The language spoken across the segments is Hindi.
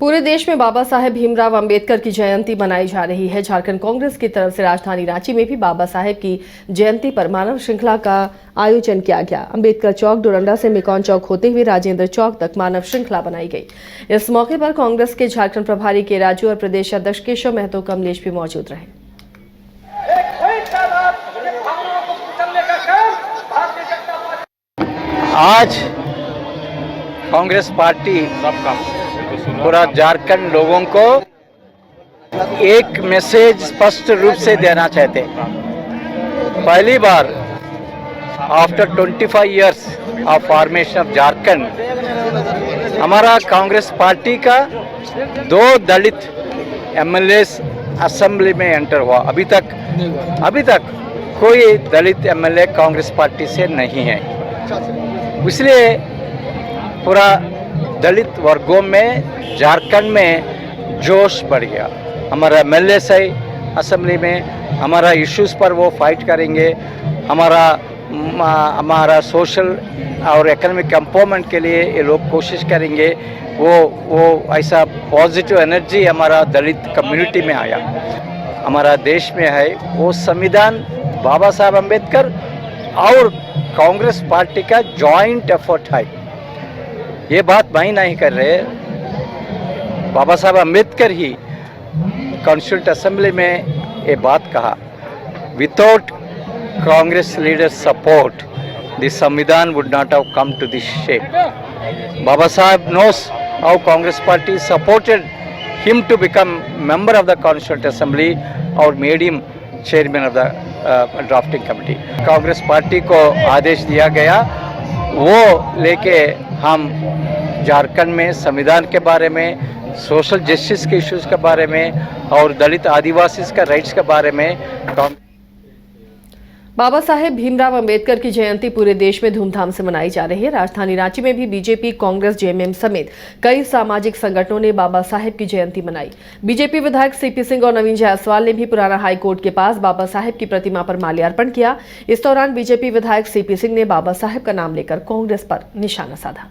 पूरे देश में बाबा साहेब भीमराव अंबेडकर की जयंती मनाई जा रही है। झारखंड कांग्रेस की तरफ से राजधानी रांची में भी बाबा साहेब की जयंती पर मानव श्रृंखला का आयोजन किया गया। अंबेडकर चौक, डोरंडा से मेकॉन चौक होते हुए राजेंद्र चौक तक मानव श्रृंखला बनाई गई। इस मौके पर कांग्रेस के झारखंड प्रभारी के राजू और प्रदेश अध्यक्ष केशव महतो कमलेश भी मौजूद रहे। आज कांग्रेस पार्टी पूरा झारखंड लोगों को एक मैसेज स्पष्ट रूप से देना चाहते हैं। पहली बार after 25 years of formation of Jharkhand हमारा कांग्रेस पार्टी का 2 दलित एमएलएस असेंबली में एंटर हुआ। अभी तक कोई दलित एमएलए कांग्रेस पार्टी से नहीं है। इसलिए पूरा दलित वर्गों में झारखंड में जोश बढ़ गया। हमारा एमएलए से असेंबली में हमारा इश्यूज पर वो फाइट करेंगे। हमारा सोशल और इकोनॉमिक एम्पावरमेंट के लिए ये लोग कोशिश करेंगे। वो ऐसा पॉजिटिव एनर्जी हमारा दलित कम्युनिटी में आया, हमारा देश में है। वो संविधान बाबा साहब अम्बेडकर और कांग्रेस पार्टी का जॉइंट एफर्ट है। ये बात मैं नहीं कर रहे, बाबा साहब अम्बेडकर ही कॉन्स्टिट्यूंट असेंबली में ये बात कहा, without Congress leader support the samvidhan would not have come to this shape. Baba Saheb knows how Congress party supported him to become member of the constituent assembly और made him chairman of the drafting committee. Congress party को आदेश दिया गया, वो लेके हम झारखंड में संविधान के बारे में, सोशल जस्टिस के इश्यूज के बारे में और दलित आदिवासी का राइट्स के बारे में। बाबा साहेब भीमराव अंबेडकर की जयंती पूरे देश में धूमधाम से मनाई जा रही है। राजधानी रांची में भी बीजेपी, कांग्रेस, जेएमएम समेत कई सामाजिक संगठनों ने बाबा साहेब की जयंती मनाई। बीजेपी विधायक सीपी सिंह और नवीन जायसवाल ने भी पुराना हाई कोर्ट के पास बाबा साहेब की प्रतिमा पर माल्यार्पण किया। इस दौरान बीजेपी विधायक सीपी सिंह ने बाबा साहेब का नाम लेकर कांग्रेस पर निशाना साधा।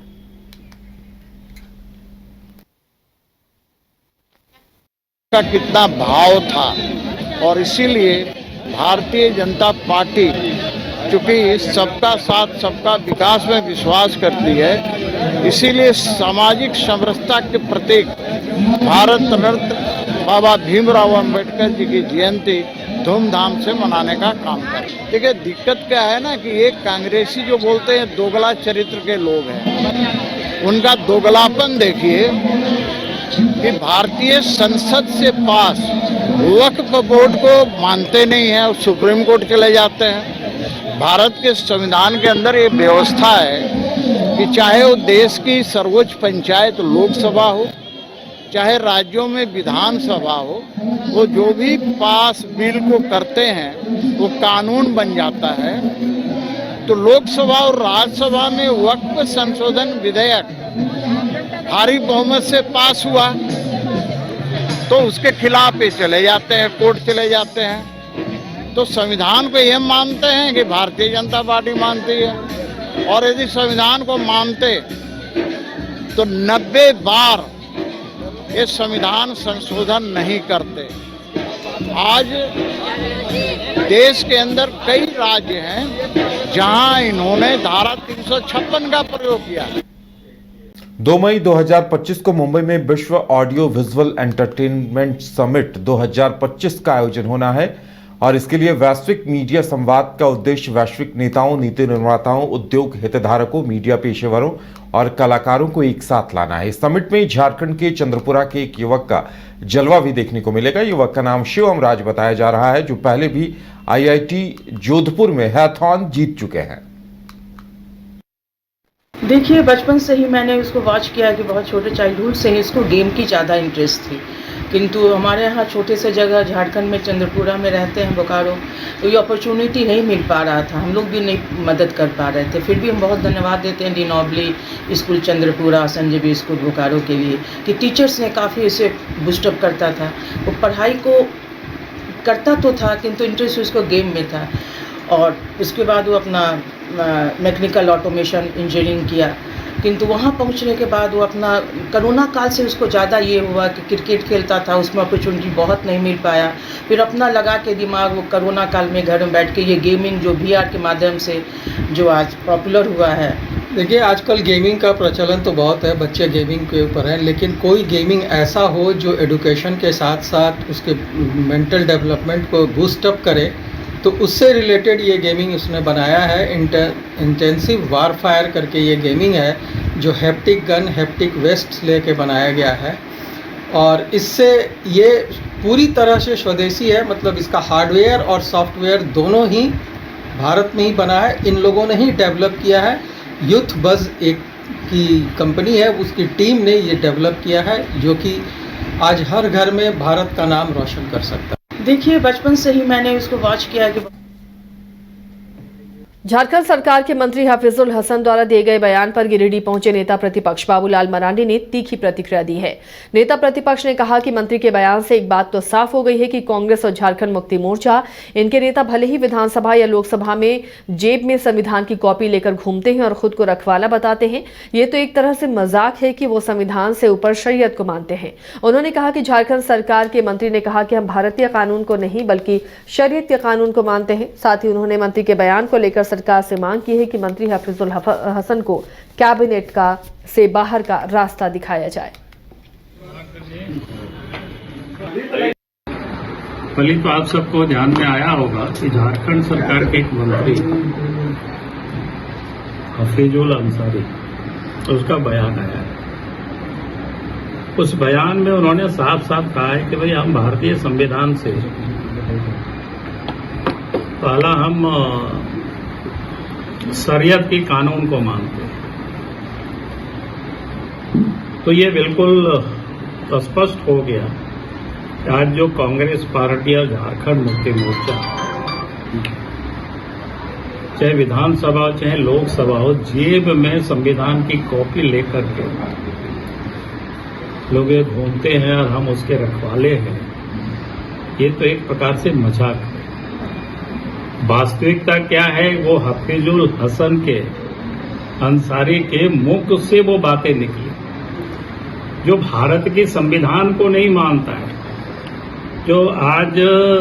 का कितना भाव था और इसीलिए भारतीय जनता पार्टी चूंकि सबका साथ सबका विकास में विश्वास करती है, इसीलिए सामाजिक समरसता के प्रतीक भारत रत्न बाबा भीमराव अंबेडकर जी की जयंती धूमधाम से मनाने का काम करें। देखिए दिक्कत क्या है ना कि एक कांग्रेसी जो बोलते हैं दोगला चरित्र के लोग हैं, उनका दोगलापन देखिए कि भारतीय संसद से पास वक्फ बोर्ड को मानते नहीं है और सुप्रीम कोर्ट चले जाते हैं। भारत के संविधान के अंदर ये व्यवस्था है कि चाहे वो देश की सर्वोच्च पंचायत लोकसभा हो, चाहे राज्यों में विधानसभा हो, वो जो भी पास बिल को करते हैं वो कानून बन जाता है। तो लोकसभा और राज्यसभा में वक्फ संशोधन विधेयक भारी बहुमत से पास हुआ तो उसके खिलाफ ये चले जाते हैं, कोर्ट चले जाते हैं। तो संविधान को ये मानते हैं कि भारतीय जनता पार्टी मानती है, और यदि संविधान को मानते तो 90 बार ये संविधान संशोधन नहीं करते। आज देश के अंदर कई राज्य हैं जहां इन्होंने धारा 356 का प्रयोग किया। 2 मई 2025 को मुंबई में विश्व ऑडियो विजुअल एंटरटेनमेंट समिट 2025 का आयोजन होना है और इसके लिए वैश्विक मीडिया संवाद का उद्देश्य वैश्विक नेताओं, नीति निर्माताओं, उद्योग हितधारकों, मीडिया पेशेवरों और कलाकारों को एक साथ लाना है। इस समिट में झारखंड के चंद्रपुरा के एक युवक का जलवा भी देखने को मिलेगा। युवक का नाम शिवम राज बताया जा रहा है, जो पहले भी IIT जोधपुर में हैथॉन जीत चुके हैं। देखिए, बचपन से ही मैंने इसको वॉच किया कि बहुत छोटे चाइल्डहुड से ही इसको गेम की ज़्यादा इंटरेस्ट थी, किंतु हमारे यहाँ छोटे से जगह झारखंड में चंद्रपुरा में रहते हैं बोकारो, तो ये अपॉर्चुनिटी नहीं मिल पा रहा था। हम लोग भी नहीं मदद कर पा रहे थे। फिर भी हम बहुत धन्यवाद देते हैं De Nobili school Chandrapura, Sanjay B school Bokaro के लिए कि टीचर्स ने काफ़ी इसे बूस्टअप करता था। वो पढ़ाई को करता तो था किंतु इंटरेस्ट उसको गेम में था। और उसके बाद वो अपना मैकेनिकल ऑटोमेशन इंजीनियरिंग किया किंतु वहाँ पहुँचने के बाद वो अपना कोरोना काल से उसको ज़्यादा ये हुआ कि क्रिकेट खेलता था, उसमें अपॉर्चुनिटी बहुत नहीं मिल पाया। फिर अपना लगा के दिमाग वो कोरोना काल में घर में बैठ के ये गेमिंग जो VR के माध्यम से जो आज पॉपुलर हुआ है। देखिए, आजकल गेमिंग का प्रचलन तो बहुत है, बच्चे गेमिंग के ऊपर हैं, लेकिन कोई गेमिंग ऐसा हो जो एडुकेशन के साथ साथ उसके मेंटल डेवलपमेंट को बूस्ट अप करे, तो उससे रिलेटेड ये गेमिंग उसने बनाया है। इंटेंसिव वारफायर करके ये गेमिंग है, जो हैप्टिक गन, हैप्टिक वेस्ट लेके बनाया गया है, और इससे ये पूरी तरह से स्वदेशी है। मतलब इसका हार्डवेयर और सॉफ्टवेयर दोनों ही भारत में ही बना है, इन लोगों ने ही डेवलप किया है। यूथ बज़ एक की कंपनी है, उसकी टीम ने ये डेवलप किया है, जो कि आज हर घर में भारत का नाम रोशन कर सकता है। देखिए, बचपन से ही मैंने उसको वॉच किया कि झारखंड सरकार के मंत्री हफीजुल हसन द्वारा दिए गए बयान पर गिरिडीह पहुंचे नेता प्रतिपक्ष बाबूलाल मरांडी ने तीखी प्रतिक्रिया दी है। नेता प्रतिपक्ष ने कहा कि मंत्री के बयान से एक बात तो साफ हो गई है कि कांग्रेस और झारखंड मुक्ति मोर्चा, इनके नेता भले ही विधानसभा या लोकसभा में जेब में संविधान की कॉपी लेकर घूमते हैं और खुद को रखवाला बताते हैं, ये तो एक तरह से मजाक है कि वो संविधान से ऊपर शरीयत को मानते हैं। उन्होंने कहा कि झारखंड सरकार के मंत्री ने कहा कि हम भारतीय कानून को नहीं बल्कि शरीयत के कानून को मानते हैं। साथ ही उन्होंने मंत्री के बयान को लेकर सरकार से मांग की है कि मंत्री हफीजुल हसन को कैबिनेट का से बाहर का रास्ता दिखाया जाए। पहले तो आप सबको ध्यान में आया होगा कि झारखंड सरकार के एक मंत्री हफीजुल अंसारी, उसका बयान आया है। उस बयान में उन्होंने साफ साफ कहा है कि भाई हम भारतीय संविधान से पहला हम शरीयत की कानून को मानते हैं। तो ये बिल्कुल स्पष्ट हो गया कि आज जो कांग्रेस पार्टी और झारखंड मुक्ति मोर्चा, चाहे विधानसभा चाहे लोकसभा हो, जेब में संविधान की कॉपी लेकर के लोग ये घूमते हैं और हम उसके रखवाले हैं, ये तो एक प्रकार से मजाक है। वास्तविकता क्या है, वो हफीजुल हसन के अंसारी के मुख से वो बातें निकली जो भारत के संविधान को नहीं मानता है। जो आज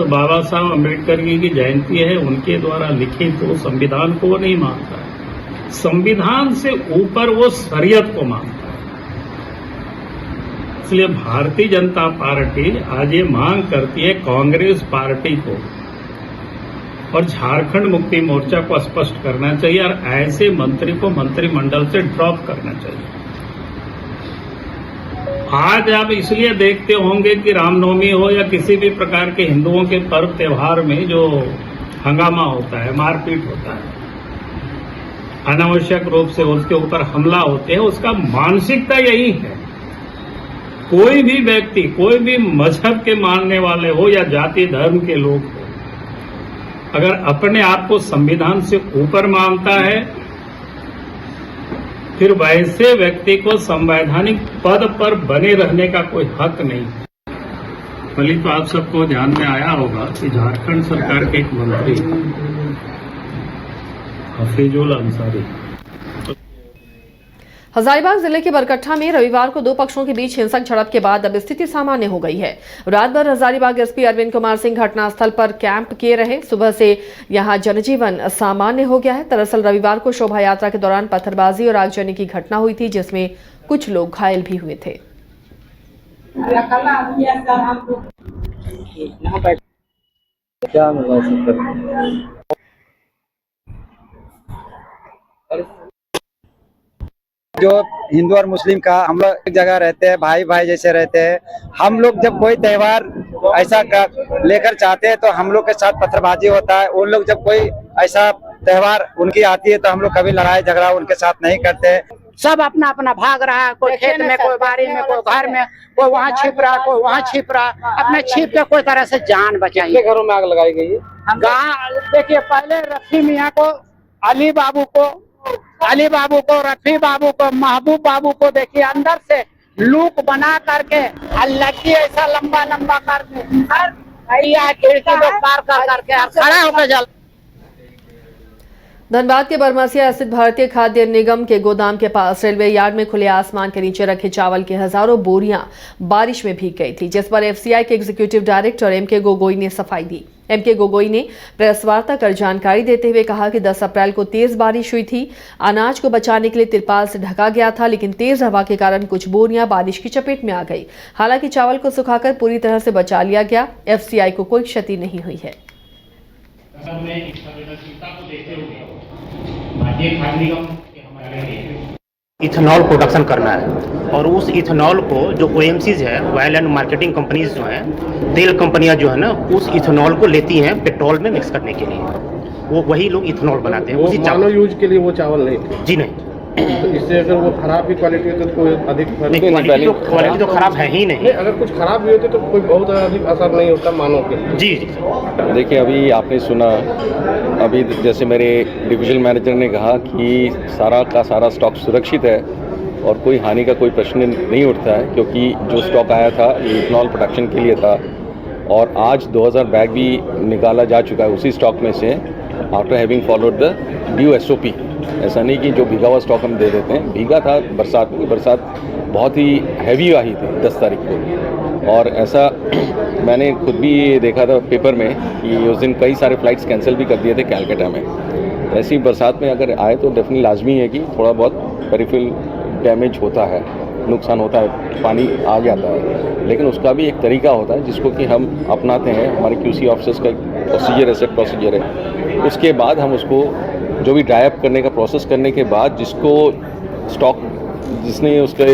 बाबा साहब अम्बेडकर की जयंती है, उनके द्वारा लिखित तो संविधान को वो नहीं मानता है। संविधान से ऊपर वो शरीयत को मानता है। इसलिए भारतीय जनता पार्टी आज ये मांग करती है कांग्रेस पार्टी को और झारखंड मुक्ति मोर्चा को स्पष्ट करना चाहिए और ऐसे मंत्री को मंत्रिमंडल से ड्रॉप करना चाहिए। आज आप इसलिए देखते होंगे कि रामनवमी हो या किसी भी प्रकार के हिंदुओं के पर्व त्योहार में जो हंगामा होता है, मारपीट होता है, अनावश्यक रूप से उसके ऊपर हमला होते हैं, उसका मानसिकता यही है। कोई भी व्यक्ति, कोई भी मजहब के मानने वाले हो या जाति धर्म के लोग हो, अगर अपने आप को संविधान से ऊपर मानता है, फिर वैसे व्यक्ति को संवैधानिक पद पर बने रहने का कोई हक नहीं। पहले तो आप सबको ध्यान में आया होगा कि झारखंड सरकार के एक मंत्री हफीजुल अंसारी, हजारीबाग जिले के बरकट्ठा में रविवार को दो पक्षों के बीच हिंसक झड़प के बाद अब स्थिति सामान्य हो गई है। रात भर हजारीबाग एसपी अरविंद कुमार सिंह घटनास्थल पर कैंप किए रहे। सुबह से यहां जनजीवन सामान्य हो गया है। दरअसल रविवार को शोभा यात्रा के दौरान पत्थरबाजी और आगजनी की घटना हुई थी, जिसमें कुछ लोग घायल भी हुए थे। जो हिंदू और मुस्लिम का हम लोग एक जगह रहते हैं, भाई भाई जैसे रहते हैं। हम लोग जब कोई त्योहार ऐसा लेकर चाहते हैं तो हम लोग के साथ पत्थरबाजी होता है। उन लोग जब कोई ऐसा त्योहार उनकी आती है तो हम लोग कभी लड़ाई झगड़ा उनके साथ नहीं करते। सब अपना अपना भाग रहा है, कोई खेत में, कोई बाड़ी में, कोई घर में, कोई वहाँ छिप रहा, कोई वहाँ छिप रहा। अपने छिप के कोई तरह से जान बचाइए। घरों में आग लगाई गई है। देखिए, पहले रफी मियाँ को, अली बाबू को, रफी बाबू को, महबूब बाबू को देखिए अंदर से लूक बना करके लड़की ऐसा लंबा लंबा करके खिड़की को पार कर करके खड़ा होकर जल। धनबाद के बरमसिया स्थित भारतीय खाद्य निगम के गोदाम के पास रेलवे यार्ड में खुले आसमान के नीचे रखे चावल की हजारों बोरियां बारिश में भीग गई थी, जिस पर एफसीआई के एग्जीक्यूटिव डायरेक्टर एमके गोगोई ने सफाई दी। एमके गोगोई ने प्रेस वार्ता कर जानकारी देते हुए कहा कि 10 अप्रैल को तेज बारिश हुई थी। अनाज को बचाने के लिए तिरपाल से ढका गया था, लेकिन तेज हवा के कारण कुछ बोरियां बारिश की चपेट में आ गई। हालांकि चावल को सुखाकर पूरी तरह से बचा लिया गया। एफसीआई को कोई क्षति नहीं हुई है। इथेनॉल प्रोडक्शन करना है और उस इथेनॉल को जो ओएमसीज है, ऑयल एंड मार्केटिंग कंपनीज जो हैं, तेल कंपनियां जो है ना, उस इथेनॉल को लेती हैं पेट्रोल में मिक्स करने के लिए। वही लोग इथेनॉल बनाते हैं। उसी मानव यूज के लिए वो चावल नहीं थे? जी नहीं। तो इससे अगर वो खराब भी क्वालिटी होती तो कोई अधिक क्वालिटी तो खराब है ही नहीं। अगर कुछ खराब भी होते तो कोई बहुत अधिक असर नहीं होता मानव के लिए। जी जी। देखिए, अभी आपने सुना, अभी जैसे मेरे डिविजन मैनेजर ने कहा कि सारा का सारा स्टॉक सुरक्षित है और कोई हानि का कोई प्रश्न नहीं उठता है, क्योंकि जो स्टॉक आया था ये इथेनॉल प्रोडक्शन के लिए था और आज 2000 बैग भी निकाला जा चुका है उसी स्टॉक में से, after having followed the due SOP. ऐसा नहीं कि जो भीगा हुआ स्टॉक हम दे देते हैं, भीगा था बरसात में, बरसात बहुत ही हैवी आई थी 10 तारीख को। और ऐसा मैंने खुद भी देखा था पेपर में कि उस दिन कई सारे फ्लाइट्स कैंसिल भी कर दिए थे कैलकाटा में। ऐसी बरसात में अगर आए तो डेफिनेटली लाजमी है कि थोड़ा बहुत पेरिफेरल डैमेज होता है, नुकसान होता है, पानी आ जाता है, लेकिन उसका भी एक तरीका होता है जिसको कि हम अपनाते हैं। हमारे क्यूसी ऑफिसर्स का प्रोसीजर है, सेट प्रोसीजर है। उसके बाद हम उसको जो भी ड्राई अप करने का प्रोसेस करने के बाद जिसको स्टॉक जिसने उसके